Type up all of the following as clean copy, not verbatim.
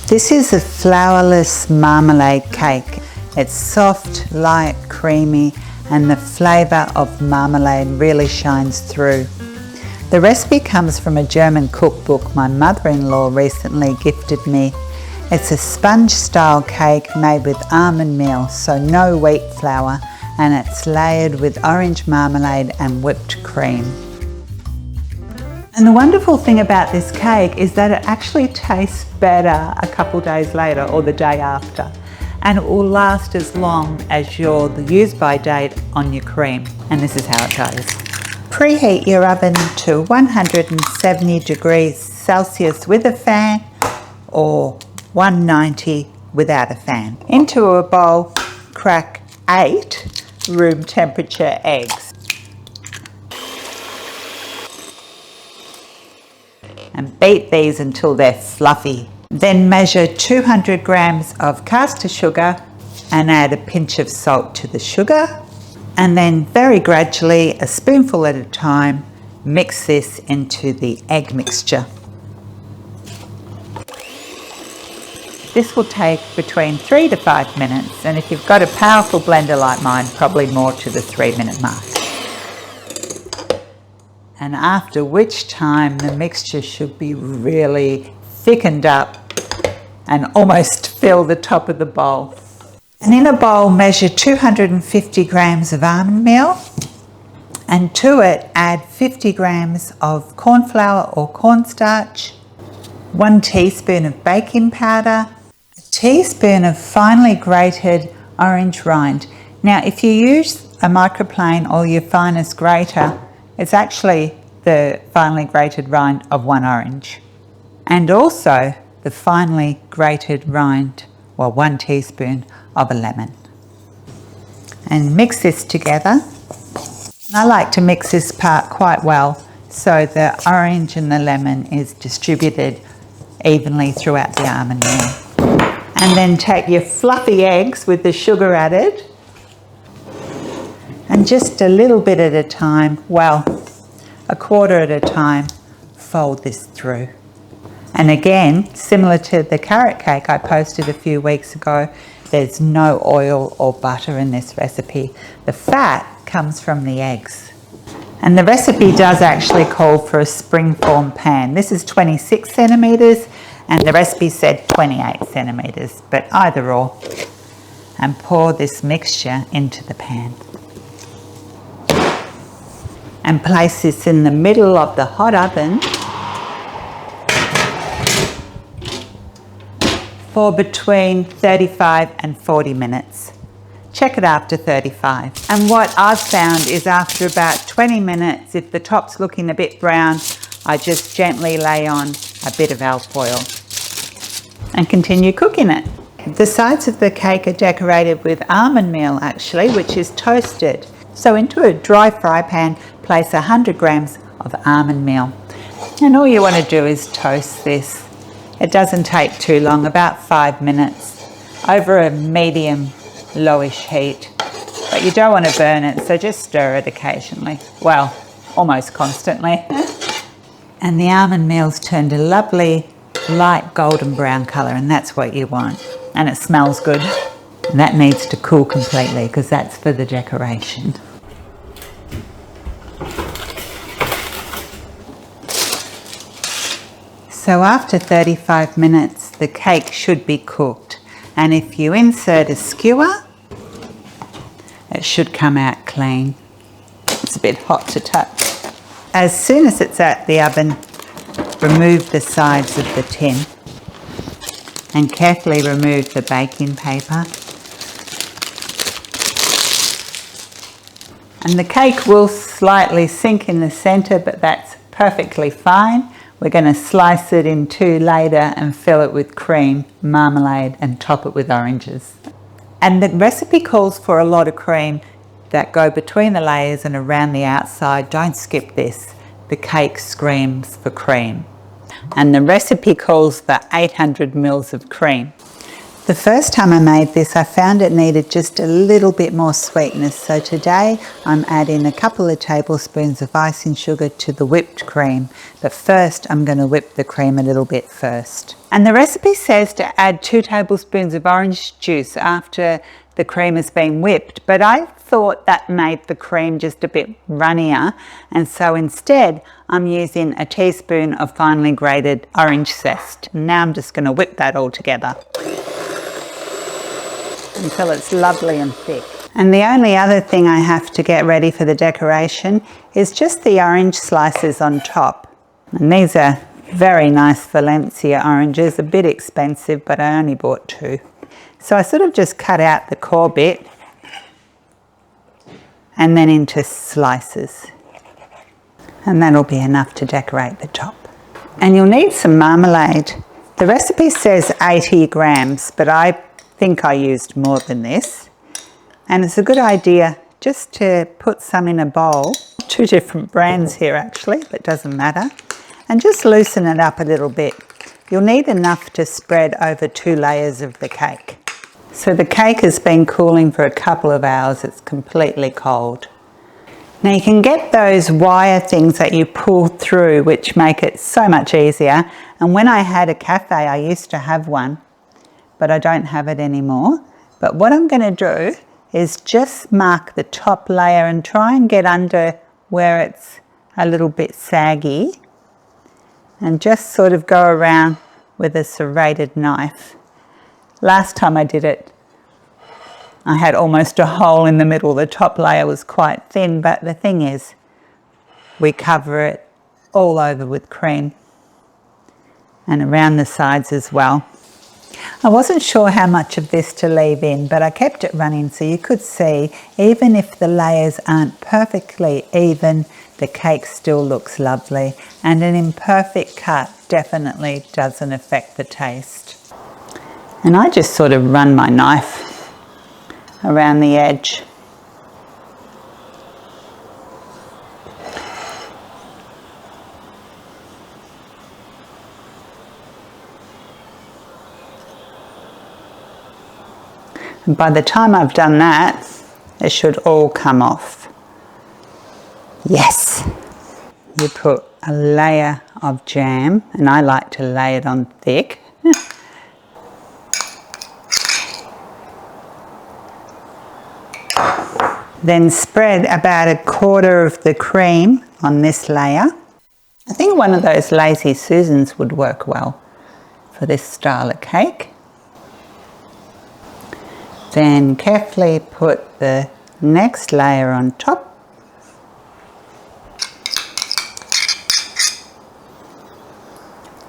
This is a flourless marmalade cake. It's soft, light, creamy, and the flavour of marmalade really shines through. The recipe comes from a German cookbook my mother-in-law recently gifted me. It's a sponge-style cake made with almond meal, so no wheat flour, and it's layered with orange marmalade and whipped cream. And the wonderful thing about this cake is that it actually tastes better a couple days later or the day after, and it will last as long as your use-by date on your cream. And this is how it goes. Preheat your oven to 170 degrees Celsius with a fan, or 190 without a fan. Into a bowl, crack 8 room temperature eggs. And beat these until they're fluffy. Then measure 200 grams of caster sugar and add a pinch of salt to the sugar. And then very gradually, a spoonful at a time, mix this into the egg mixture. This will take between 3 to 5 minutes, and if you've got a powerful blender like mine, probably more to the 3-minute mark. And after which time the mixture should be really thickened up and almost fill the top of the bowl. And in a bowl, measure 250 grams of almond meal, and to it add 50 grams of corn flour or cornstarch, 1 teaspoon of baking powder, a teaspoon of finely grated orange rind. Now, if you use a microplane or your finest grater, it's actually the finely grated rind of 1 orange. And also the finely grated rind, 1 teaspoon of a lemon. And mix this together. I like to mix this part quite well so the orange and the lemon is distributed evenly throughout the almond meal. And then take your fluffy eggs with the sugar added, and just a little bit at a time, a quarter at a time, fold this through. And again, similar to the carrot cake I posted a few weeks ago, there's no oil or butter in this recipe. The fat comes from the eggs. And the recipe does actually call for a springform pan. This is 26 centimetres and the recipe said 28 centimetres, but either or. And pour this mixture into the pan. And place this in the middle of the hot oven for between 35 and 40 minutes. Check it after 35. And what I've found is after about 20 minutes, if the top's looking a bit brown, I just gently lay on a bit of alfoil and continue cooking it. The sides of the cake are decorated with almond meal actually, which is toasted. So into a dry fry pan, place 100 grams of almond meal. And all you want to do is toast this. It doesn't take too long, about 5 minutes, over a medium lowish heat. But you don't want to burn it, so just stir it occasionally. Almost constantly. And the almond meal's turned a lovely light golden brown colour, and that's what you want. And it smells good. And that needs to cool completely because that's for the decoration. So after 35 minutes, the cake should be cooked. And if you insert a skewer, it should come out clean. It's a bit hot to touch. As soon as it's at the oven, remove the sides of the tin and carefully remove the baking paper. And the cake will slightly sink in the centre, but that's perfectly fine. We're going to slice it in 2 later and fill it with cream, marmalade, and top it with oranges. And the recipe calls for a lot of cream that go between the layers and around the outside. Don't skip this. The cake screams for cream. And the recipe calls for 800 mils of cream. The first time I made this, I found it needed just a little bit more sweetness. So today I'm adding a couple of tablespoons of icing sugar to the whipped cream. But first I'm going to whip the cream a little bit first. And the recipe says to add 2 tablespoons of orange juice after the cream has been whipped. But I thought that made the cream just a bit runnier. And so instead I'm using a teaspoon of finely grated orange zest. Now I'm just going to whip that all together until it's lovely and thick. And the only other thing I have to get ready for the decoration is just the orange slices on top. And these are very nice Valencia oranges, a bit expensive, but I only bought 2. So I sort of just cut out the core bit and then into slices. And that'll be enough to decorate the top. And you'll need some marmalade. The recipe says 80 grams, but I think I used more than this. And it's a good idea just to put some in a bowl. 2 different brands here actually, but doesn't matter. And just loosen it up a little bit. You'll need enough to spread over 2 layers of the cake. So the cake has been cooling for a couple of hours. It's completely cold. Now you can get those wire things that you pull through which make it so much easier. And when I had a cafe, I used to have one, but I don't have it anymore. But what I'm going to do is just mark the top layer and try and get under where it's a little bit saggy, and just sort of go around with a serrated knife. Last time I did it, I had almost a hole in the middle. The top layer was quite thin, but the thing is, we cover it all over with cream and around the sides as well. I wasn't sure how much of this to leave in, but I kept it running so you could see even if the layers aren't perfectly even, the cake still looks lovely, and an imperfect cut definitely doesn't affect the taste. And I just sort of run my knife around the edge. And by the time I've done that, it should all come off. Yes! You put a layer of jam, and I like to lay it on thick. Then spread about 1/4 of the cream on this layer. I think one of those Lazy Susans would work well for this style of cake. Then carefully put the next layer on top.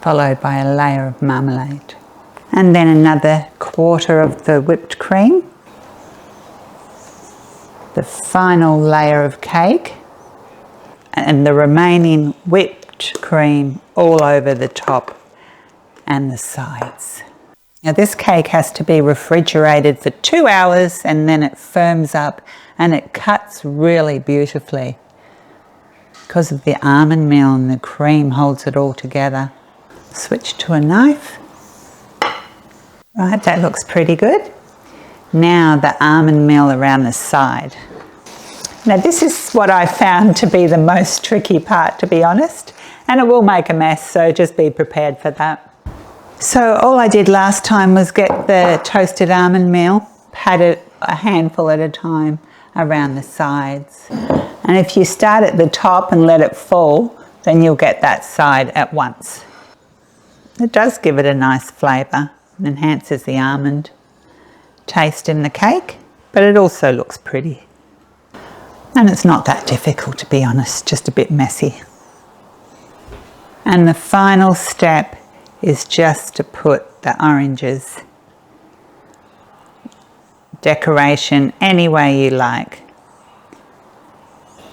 Followed by a layer of marmalade. And then another 1/4 of the whipped cream. The final layer of cake. And the remaining whipped cream all over the top and the sides. Now this cake has to be refrigerated for 2 hours and then it firms up and it cuts really beautifully because of the almond meal, and the cream holds it all together. Switch to a knife. Right, that looks pretty good. Now the almond meal around the side. Now this is what I found to be the most tricky part, to be honest, and it will make a mess, so just be prepared for that. So all I did last time was get the toasted almond meal, pat it a handful at a time around the sides. And if you start at the top and let it fall, then you'll get that side at once. It does give it a nice flavour, enhances the almond taste in the cake, but it also looks pretty. And it's not that difficult, to be honest, just a bit messy. And the final step is just to put the oranges, decoration any way you like.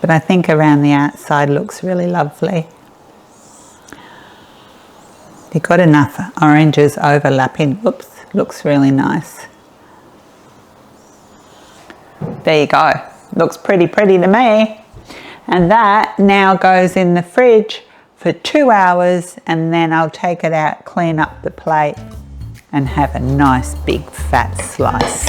But I think around the outside looks really lovely. You've got enough oranges overlapping. Oops, looks really nice. There you go. Looks pretty to me. And that now goes in the fridge for 2 hours, and then I'll take it out, clean up the plate, and have a nice big fat slice.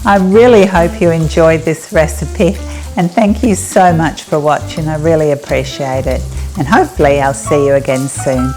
I really hope you enjoyed this recipe, and thank you so much for watching. I really appreciate it, and hopefully I'll see you again soon.